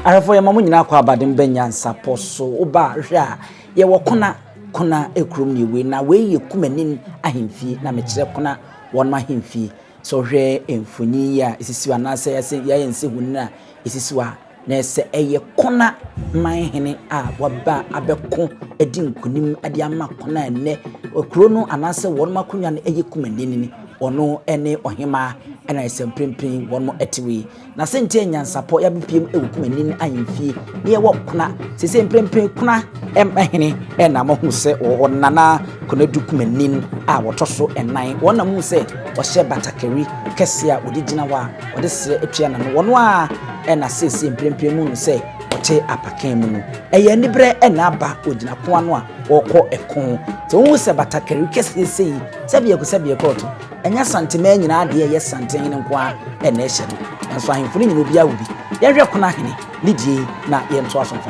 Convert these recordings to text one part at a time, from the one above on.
arafo ya mamu nyina kwa abadem Nyansapo so oba hwa ye wokona kona ekrum ni we na we ye Kumanin ahemfie na mekire kona won ahemfie so hwe emfuni ya isisiwa na se ya yense hunna isisiwa na ese eye kona manhene a waba abeko edinkunim ade ama kona ene okuro no anase won makonwa na eye Kumanin ni ono ene ohema ena ese mprimprin won mo etiwi na sente Nyansapo ya bipiem ewu Kumanin ahemfie ye wokona sese mprimprin kuna emhene ena mo hu se onana Konadu Kumanin a wotoso enan wona mu se ohye Batakari Kese a odigina wa ode sire etwa na no wono a ena sese mprimprin mu no se oche apakan mu no eye nibre ena aba ogina ko ano a wokọ ekon so wu se Batakari Kese sei sabie koto enya santime nyina ade ye santene nko a ena ehye no enso ahemfuni nyina obi awubi yehwe kona hene lidie na ye nto asomfo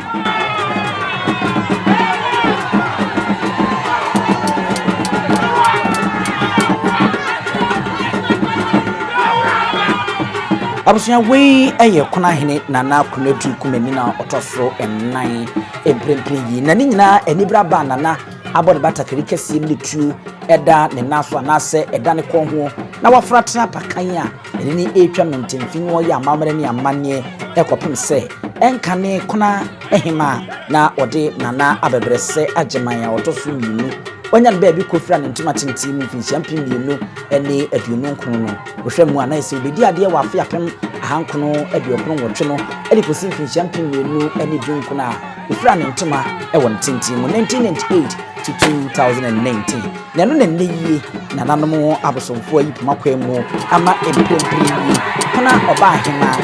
abusunya we eye kona hene nana Konadu Kumanin na otoso ennan emprempren yi na ni nyina enibra ba nana abode Batakari Kese mlitu eda ne naso anase eda ne konho na wafratra pakan a eni etwa mentemfin wo ya amamre ne amane ekopem se enkane kona ehima na ode nana abebrese ageman a otoso minu onyan ba bi kofra ne ntuma tintim finchampin minu ene aduonu nkono no wohwemu ana ese obedi ade wa afa yapem ahankono aduokono wotwe no ede kosi finchampin minu ene dunkono a wofra ne ntuma won tintim 1998 to 2019 na no ne yie na nanom abosomfo ayi pomakwa mu ama emprempren yi kana oba ahema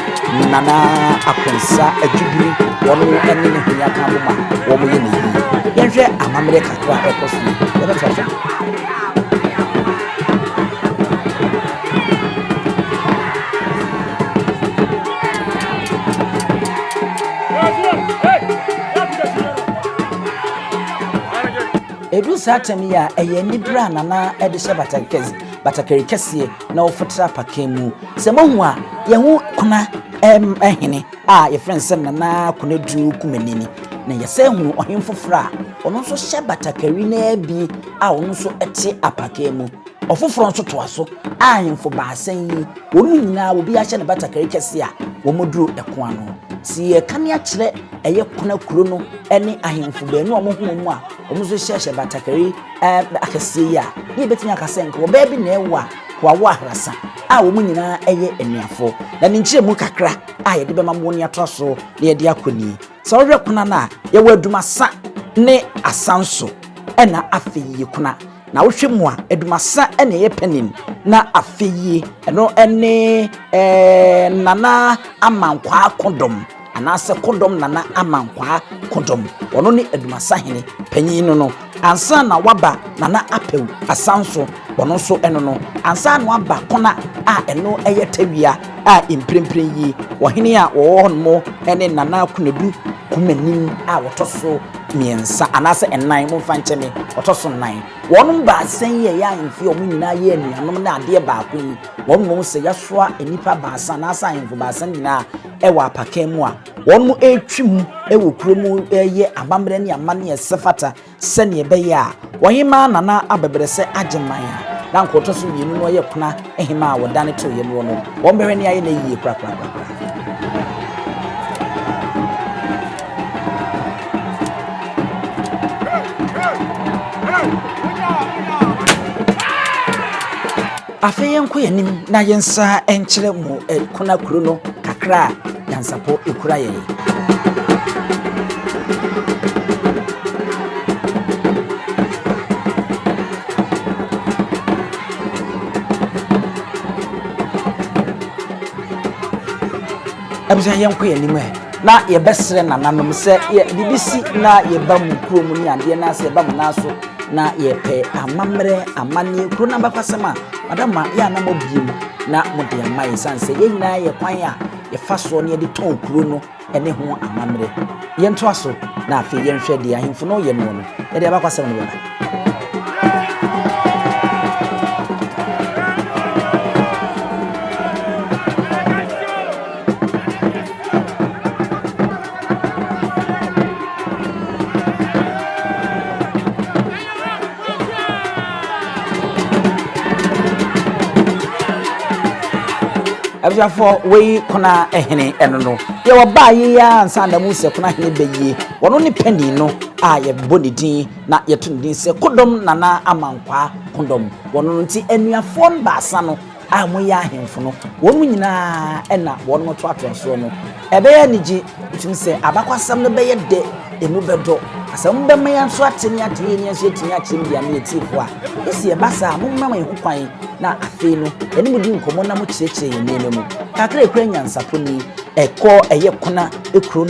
nana akonsa adubiri wono ene ne hia ka boma wo mo ye ne yi yenhwe amamre kakra ekoso ebe twafa edu satem ya eye nibra nana ede hye Batakari Kese na ofotra pakemu se mohu a ye hu kuna ehene a ye friends nana Konadu Kumanin na ye se hu ohemfofra ono so hye Batakari na bi a ono so ete apakemu ofofro nso toaso a ahemfo baasan yi wonu nyina obi a hye ne Batakari Kese a wo moduru eko ano si ye kan ya kire eye kuna kuro no ene ahemfo be no omo hu mu a omo so hye Batakari akase ya ni betimi akase nko ba bi na ewa kwa wa hrasa a wo mu nyina eye enuafo na ne nkyire mu kakra a ye de be mamwo ne atoso na ye de akoni so hwe kuna na ye wadumasa ne asanso ena afeyi kuna na wo hwe mu a edumasa ena ye penin na afeyi eno ene nana amankwa akodom anase kodom nana amankwa kodom wono ne edumasa hene panyin no ansa na waba nana apew asanso wono so eno no ansa na waba kona a eno eye tawia a imprempren yi wo hene a wo honmo ene nana Konadu Kumanin a wotoso miensa anase ennan mo fancheme wotoso nnan wono ba san ye ya ahemfie o nyina ye anuanom na ade ba akon wono se yasoa enipa ba san na san ahemfo ba san nyina ewa apakan mu a wono etwim ewo kromu eye abamre ne amane esefata sene be ya wohima nana abebrese ageman a na nkotoso mienu no ye kuna ehima a wodane to ye no no wo mbehwe ne aye na yie kra afeyen ko yanim na yensa enkyere mu kuna kuro no kakra Nyansapo ekura ye abisa yenko yanim na ye besre nananom se ye bibisi na ye ba mu kuro mu ni ade na se ba mu naso na ye pe amamre amane kuro na bakwasema madama ya na mobiem na mode amai sanse ye nyina ye kwan a ye faso ne de ton kuro no ene ho amamre ye nto aso na afi ye nhwe de ahemfo no ye no no ye de abakwasema no baba Abusuafo we kuna ehene eno no ye oba ye ya ansa na mu se kuna hene beye wono ne pani no a ye bonidin na ye tundin se kodom nana amankwa kodom wono nti enuafo mbaasa no a mo ya ahemfo no wonu nyina ena wono to atonso no ebe ya niji utum se abakwasam no beye de emu bedo asam be me yanso ateni ateni yanso ateni akyem bia na etifo a esi e basa mo mama ye hukwan na afei no eni mudi nkomo na mo kyekye ye nene mu kakra ekura nyansapo ni ekọ eye kona ekuro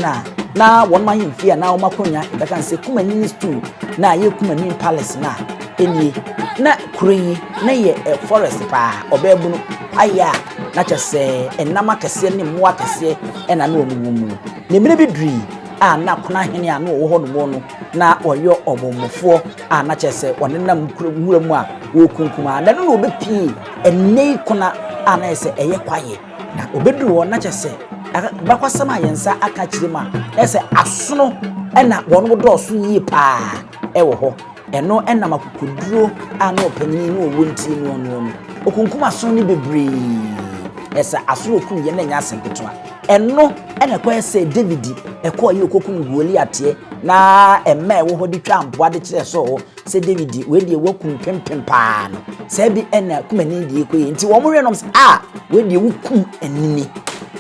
na won ma hemfia na wo makonya e beka nse Kumanin stew na ye Kumanin palace na eni na kurenyi na ye forest pa obebu no aya na kyese enama kese ne mo akese ena na omumu ne mire bidri a na kona hene a na wo hono no na oyo omomofo a na kyese onenam nwura mu a wo kunkuma na no obepi enne kona a na ese eye kwaye na obedru wo na kyese bakwasama yensa aka kirima ese asono ena wono do so yi pa ewo ho eno ena makukuduro a na opanyin no wo nti no okunkuma asono ni bebre esa asono okun ye na nya asempetoa eno ena kwa ese David ekọ ye okokun Goliath na ema ewo ho di twa mpoa de kire so se David we die wakun pempem pa no se bi ena Kumanin die koye nti wo mo hwe no we die wukum enini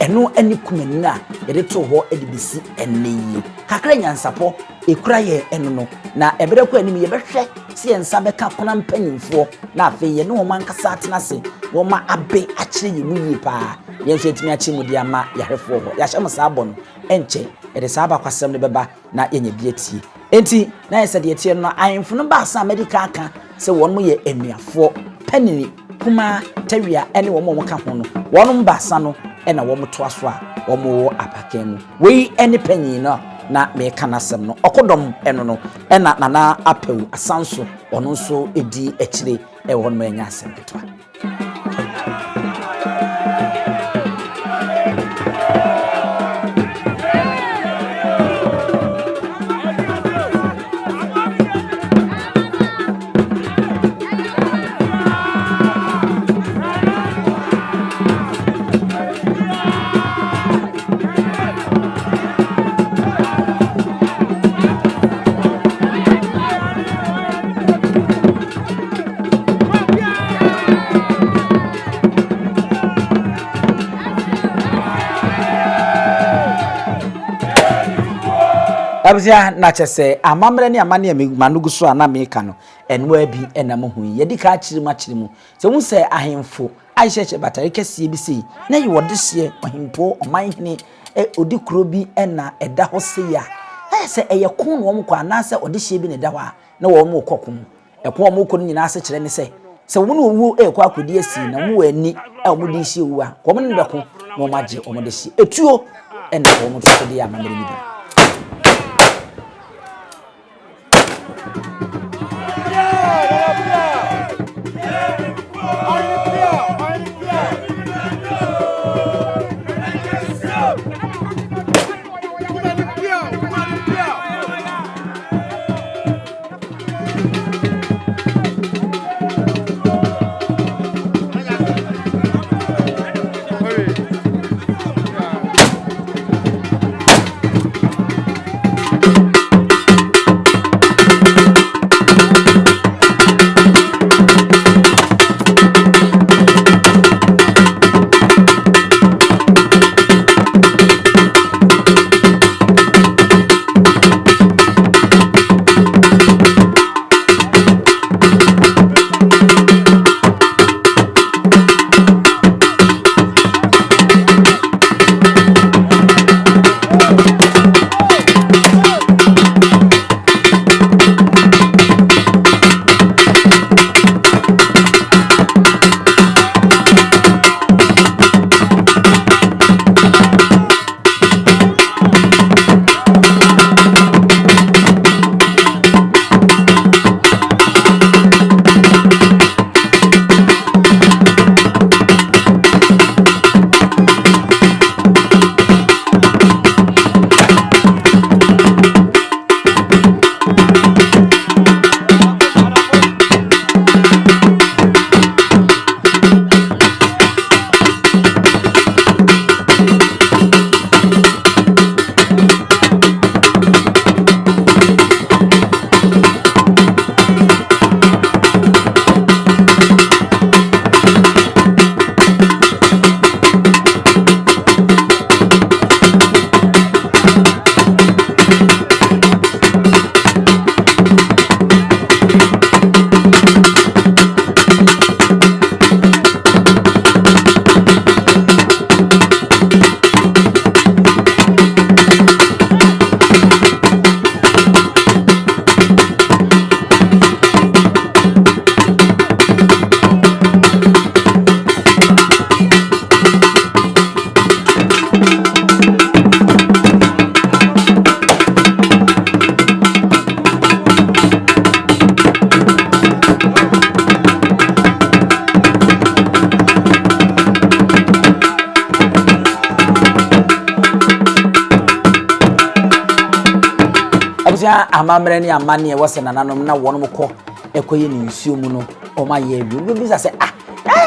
eno ani Kumanin a yede to ho edibisi enni kakra nyansapo ekura ye eno no na ebere ko anim ye behwe se yensa beka kona mpanyimfo na afi ye no man kasa atena se wo ma abe akire ye mu yi pa yenso etimi achi mu dia ma yahefo ho ya hyem sa abɔ no enche ede sa aba kwasem ne beba na yenye bietie enti na yese de etie no ahemfo no ba sa medical aka se won mo ye enuafo panini kuma tawia ene wo mo ka ho no won ba sa no ena wo mo to aso a wo mo Appiah mu we ene panyin no na me kanasem no okodom eno no ena nana Appiah asanso ono nso edi akire e won mo anya asem ketwa abia na kyese amamre ne amane manugu so ana meka no enwo abi enam hu yedi ka akirimu se hu se ahemfo aihyeche Batakari Kese bi sei na yi wode hye ohempo omanhene odi kuro bi ena eda ho se ya se eye kun wo mkwa na se ode hye bi ne da ho a na wo mo kokum ekwo wo mo ko nyina ase kyere ne se wo no wu ekwa akodi asi na mo ani wo mo di hye wu a ko mo ne beko mo magye wo mo de hye etuo ena wo mo to de ya amamre bi abusia amamre ni amane e wose nananom na wonom kɔ ekoye ni nsuo mu no o ma ye bi bi say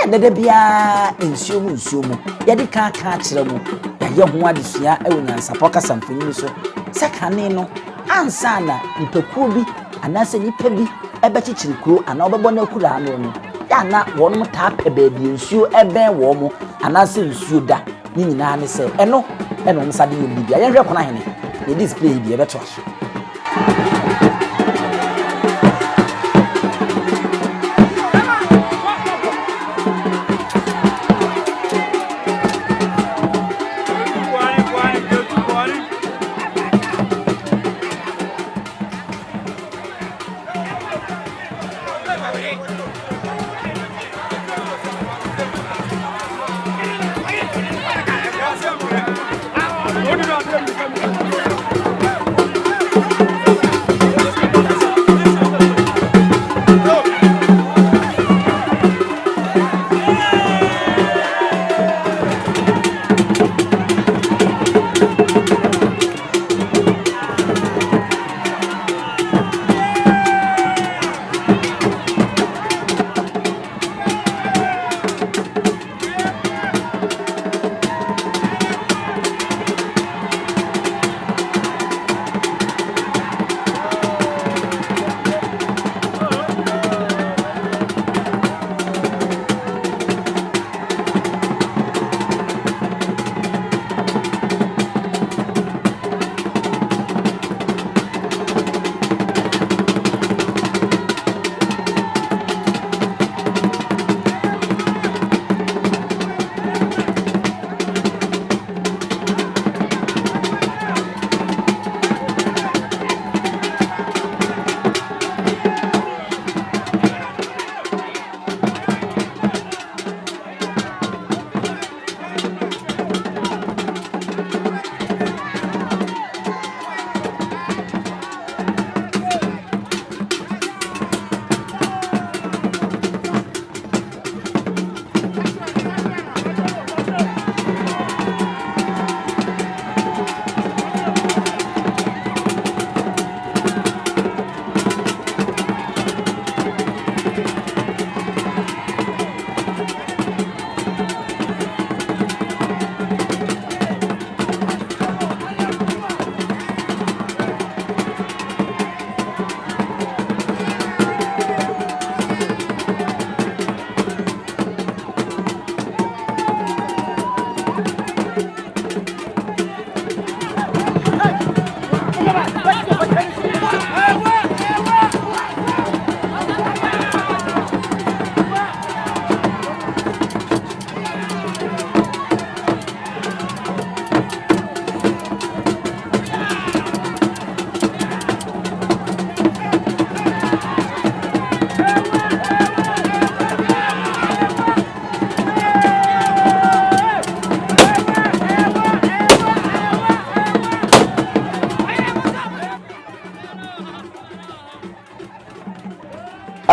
dede bia nsuo mu ye di ka kyerɛ mu ya ye ho adesua e wo Nyansapo kasamfoni so sekane no ansa na nipakuo bi anase nipa bi ebekyikyiri kuro ana obebɔ na kura ano no ya na wonom ta pɛ baabi nsuo ɛbɛn wo mo anase nsuo da ni nyina ne sɛ ɛno ɛno msade yɛ bibia ye hwɛ kona hene ne display bi ɛbɛto aso.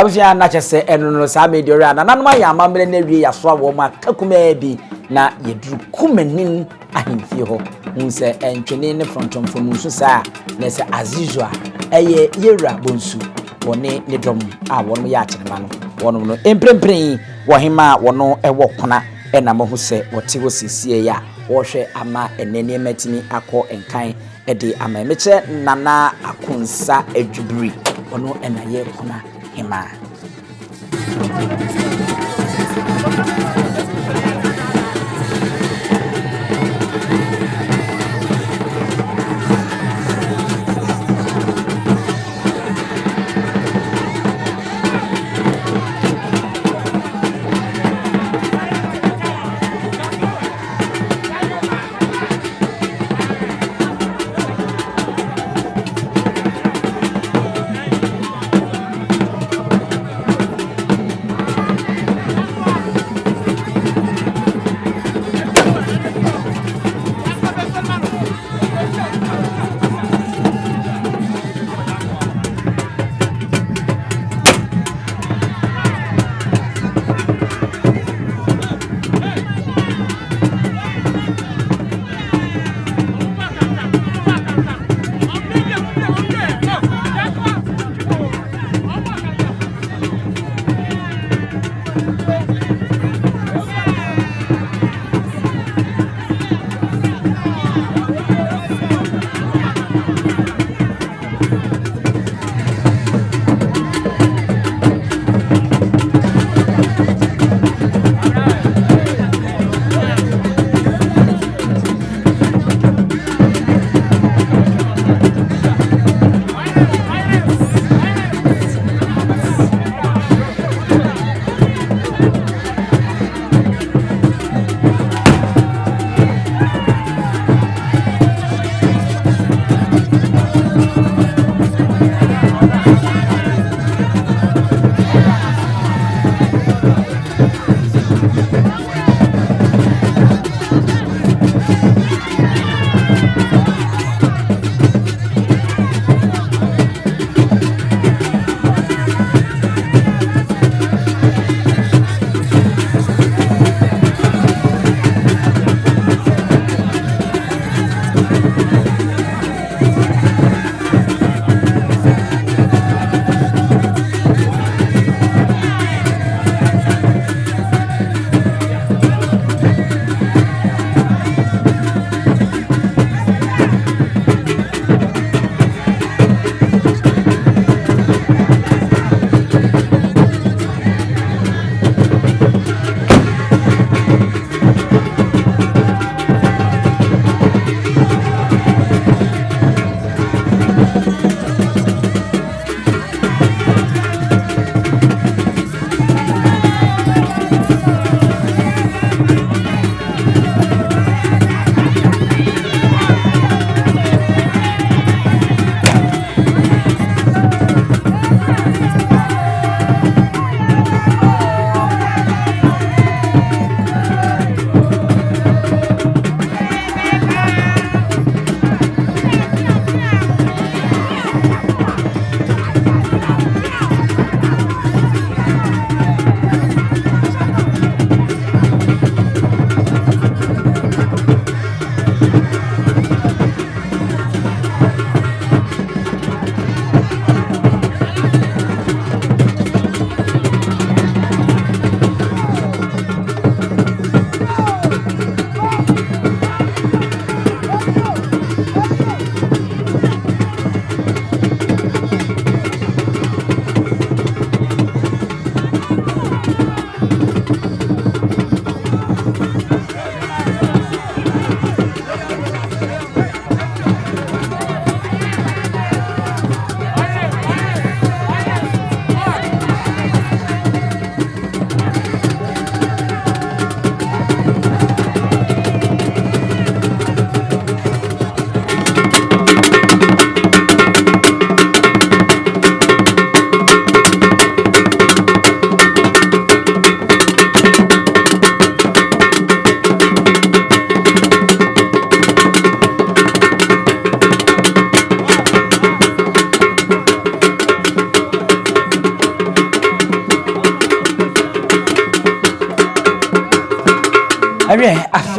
abusia na kyese eno no sa mediore ana nanoma ya amamre na wie ya so awo ma kakuma bi na yeduru Kumanin ahemfie ho nse entwene ne frontomfo mu so sa na se azizua eye yewra bonsu woni ne dom a wono ya kyerema no wono no emprempren wo hema wono ewo kona ena mo ho se wote wo sisie ya wo hwe ama enene matini akọ enkan ede ama meche nana akunsa adwubiri wono ena ye kona hema.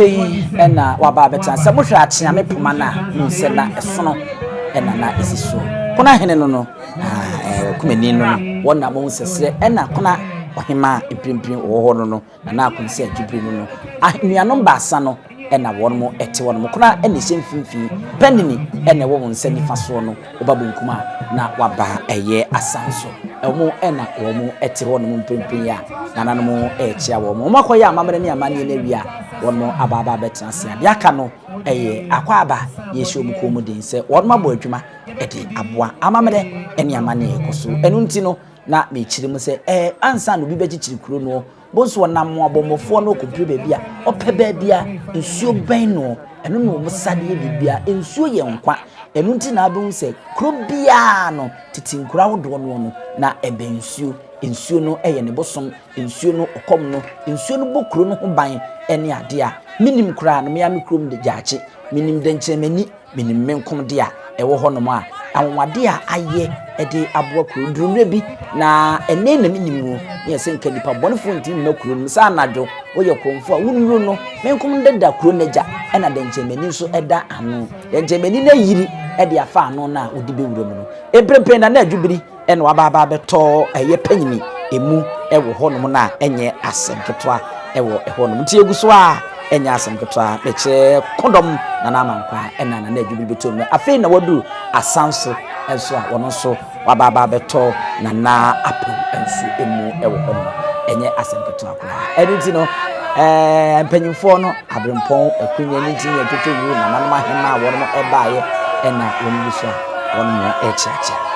afei ena waba betan se mo hwe akyea me poma na nse na esono ena na esiso kuna hene no Kumanin no wona mo sese ena kuna ohima impimpim wo ho no na akonse adwibiri no anuanom baasa no ena won mo ete won mo kuna ena hyemfimfin penini ena wo nsa nifa so no obabunkuma na waba eye asanso emo ena wo mo ete won mo impimpim ya nananom ehia wo mo makoya amamre ne amane na wia won mo ababa betanse ya ka no eye akwaba yehye omuko den se won mabo adwuma ede aboa amamre ene amane ekoso enu nti no na mechiri mu se ansa no bi bechichiri kuro no bonso nam abomofo no kopire bebia ope bebia nsuo ben no eno no musade bibia nsuo ye nkwa enu nti na abun se kuro bia no titinkura wodo no na ebe nsuo no eye ne bosom nsuo no okom no nsuo no bokuro no ho ban ene ade a minim kura no me am kurom de gyache minim de nkyemani minim menkom de a ewo honom a awwade a aye ede aboa kuro durumre bi na ene na minim ye se nka nipa bonfo ntim na kuro sa anadwo wo ye kromfo a wunuro no menkom deda kuro naja ena de nkyemani so eda ano de nkyemani na yiri ede afa ano na odi be wuro mu no ebrempen na adwubiri ena waba beto eye panyini emu ewo honom na enye asem ewo honom ti eguso a enya asem ketwa beche kondom na namankwa ena na adwubiri beto mu afei na wadu asanso enso a wono so wababa beto na apu enso emu ewo honom enye asem ketwa kwa editi no mpanyimfo no Berempon akunya ni tin ya keto wu na nanoma hema wono ebaaye ena wono biso wono echacha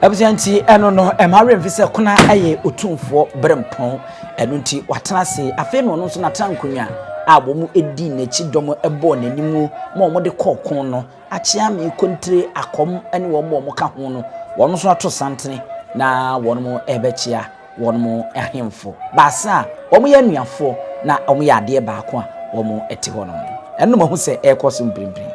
Ebusanti eno no emare mfise kuna aye Otumfuo Berempon eno nti watenase afi no no so na tankunya abomu edi nachi dom ebo nanimu mo de kokon no achia me kontre akom ene wo mo ka ho no wono so ato santene na wono mo ebechia wono mo ahemfo basa womo ya nuafo na womo ya ade baako a womo ete ho no eno mo hu se ekoso mprimprim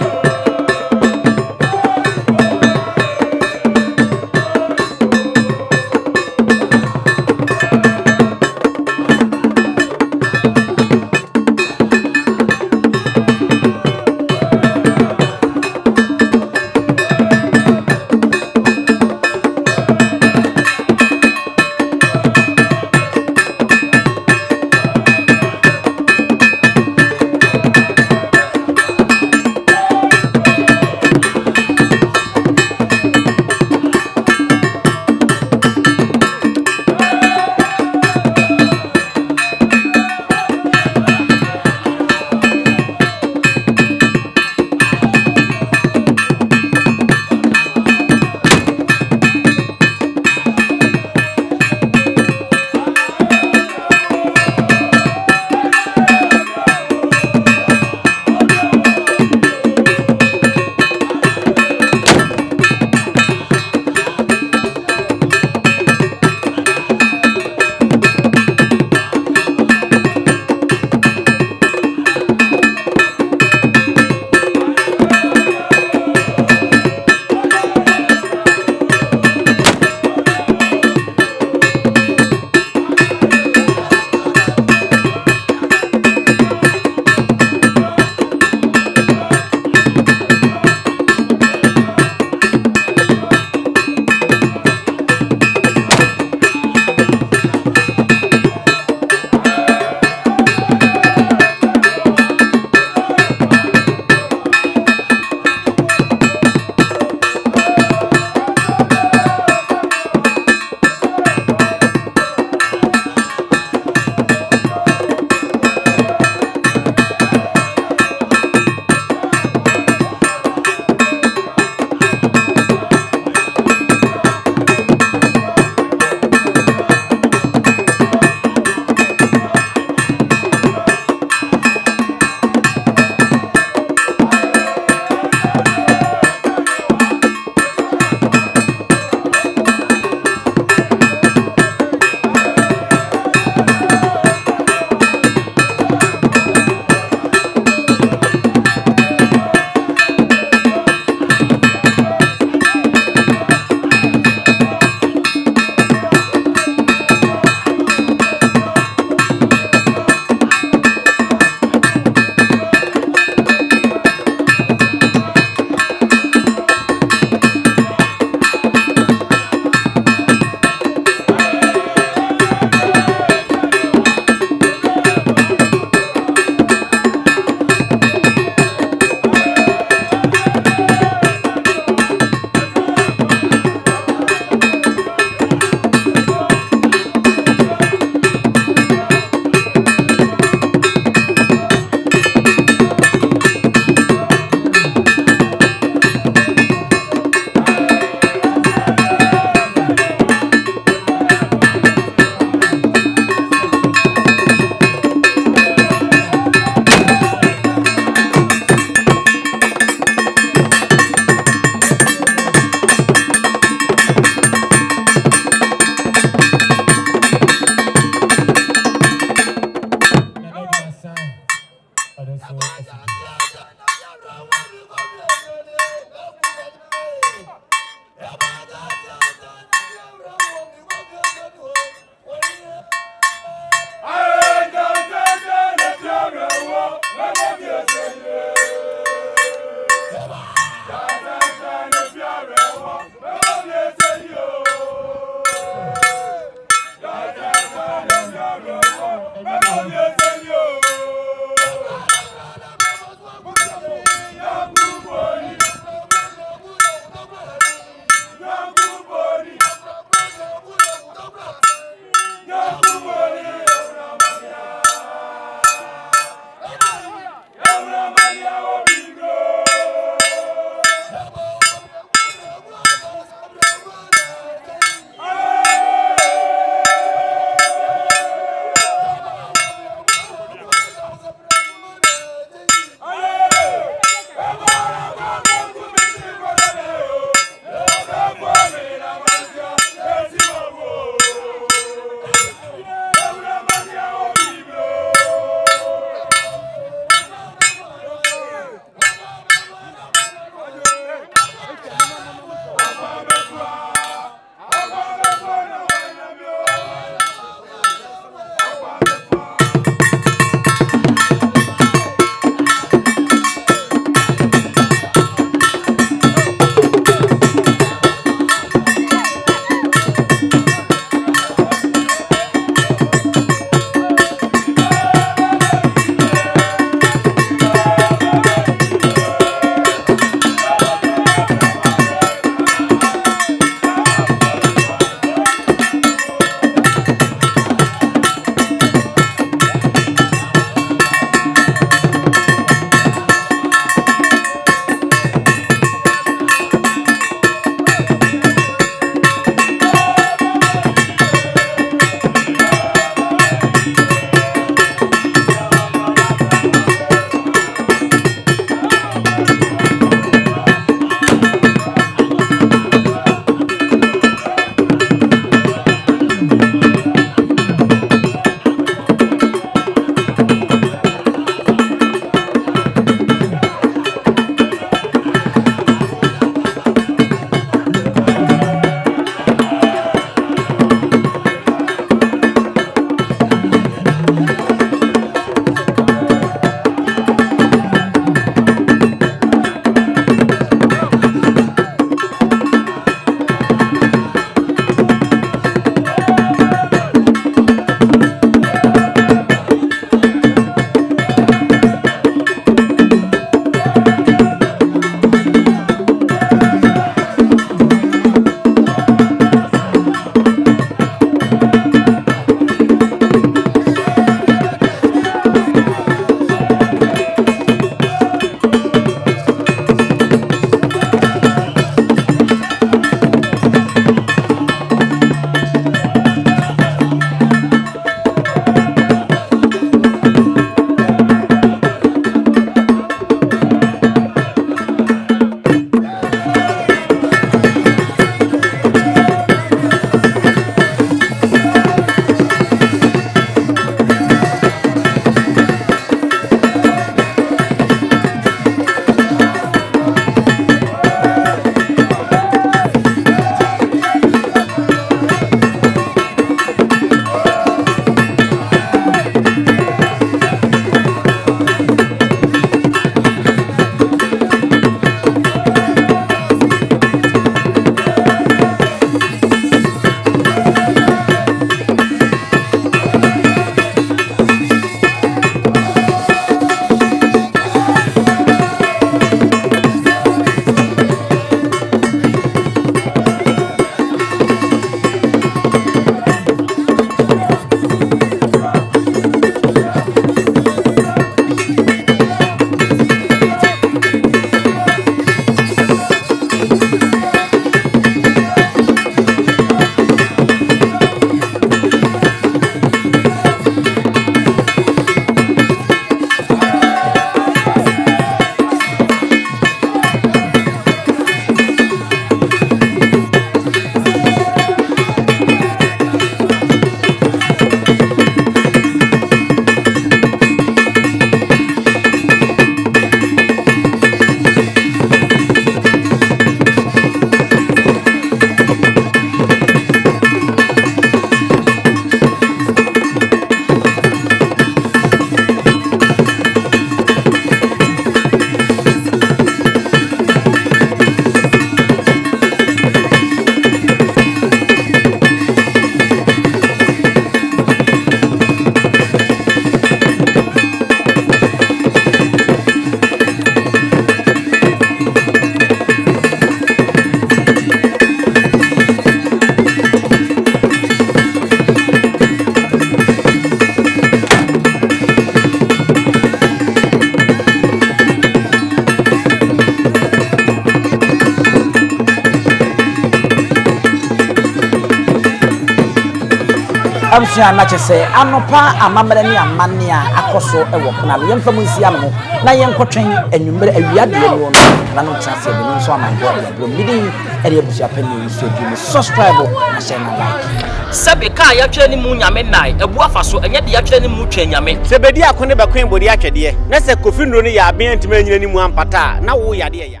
Amsua na chese anopa amamere ne amane a akoso ewo Konadu yemfa munsia no na yenkotwen anwumere awiade no na no chance be no so amango bro midi ere abusua pani so bi subscribe na share na like Sabe ka ya twere ni mu nyame nai ebu afaso enye de ya twere ni mu twa nyame sebedi akone bakwen bodi atwede na se kofi nro ni ya aben ntime nyina ni mu ampata na wo yade ya